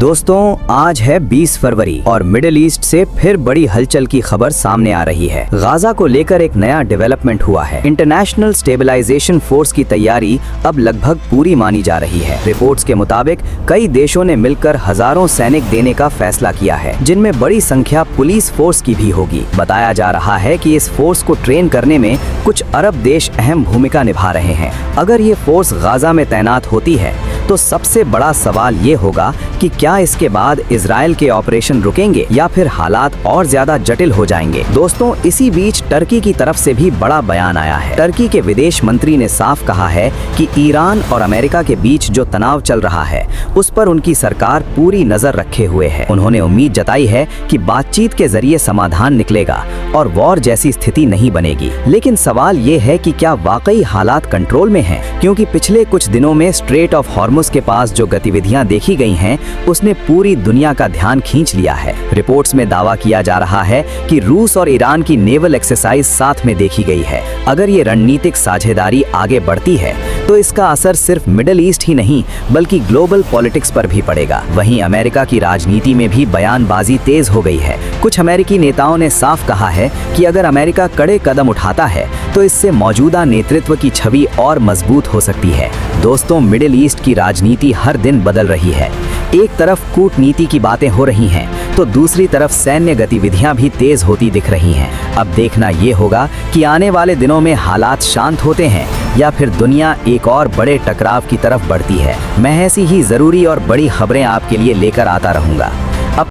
दोस्तों, आज है 20 फरवरी और मिडिल ईस्ट से फिर बड़ी हलचल की खबर सामने आ रही है। गाजा को लेकर एक नया डेवलपमेंट हुआ है। इंटरनेशनल स्टेबलाइजेशन फोर्स की तैयारी अब लगभग पूरी मानी जा रही है। रिपोर्ट्स के मुताबिक कई देशों ने मिलकर हजारों सैनिक देने का फैसला किया है, जिनमें बड़ी संख्या पुलिस फोर्स की भी होगी। बताया जा रहा है कि इस फोर्स को ट्रेन करने में कुछ अरब देश अहम भूमिका निभा रहे हैं। अगर ये फोर्स गाजा में तैनात होती है तो सबसे बड़ा सवाल ये होगा कि क्या इसके बाद इजराइल के ऑपरेशन रुकेंगे या फिर हालात और ज्यादा जटिल हो जाएंगे। दोस्तों, इसी बीच टर्की की तरफ से भी बड़ा बयान आया है। टर्की के विदेश मंत्री ने साफ कहा है कि ईरान और अमेरिका के बीच जो तनाव चल रहा है उस पर उनकी सरकार पूरी नजर रखे हुए है। उन्होंने उम्मीद जताई है कि बातचीत के जरिए समाधान निकलेगा और वॉर जैसी स्थिति नहीं बनेगी। लेकिन सवाल ये है कि क्या वाकई हालात कंट्रोल में हैं? क्योंकि पिछले कुछ दिनों में स्ट्रेट ऑफ हॉर्मुज के पास जो गतिविधियां देखी गई हैं उसने पूरी दुनिया का ध्यान खींच लिया है। रिपोर्ट्स में दावा किया जा रहा है कि रूस और ईरान की नेवल एक्सरसाइज साथ में देखी गई है। अगर ये रणनीतिक साझेदारी आगे बढ़ती है तो इसका असर सिर्फ मिडिल ईस्ट ही नहीं बल्कि ग्लोबल पॉलिटिक्स पर भी पड़ेगा। वहीं अमेरिका की राजनीति में भी बयानबाजी तेज हो गई है। कुछ अमेरिकी नेताओं ने साफ कहा है कि अगर अमेरिका कड़े कदम उठाता है तो इससे मौजूदा नेतृत्व की छवि और मजबूत हो सकती है। दोस्तों, मिडिल ईस्ट की राजनीति हर दिन बदल रही है। एक तरफ कूटनीति की बातें हो रही हैं तो दूसरी तरफ सैन्य गतिविधियां भी तेज होती दिख रही हैं। अब देखना ये होगा कि आने वाले दिनों में हालात शांत होते हैं या फिर दुनिया एक और बड़े टकराव की तरफ बढ़ती है। मैं ऐसी ही जरूरी और बड़ी खबरें आपके लिए लेकर आता रहूंगा।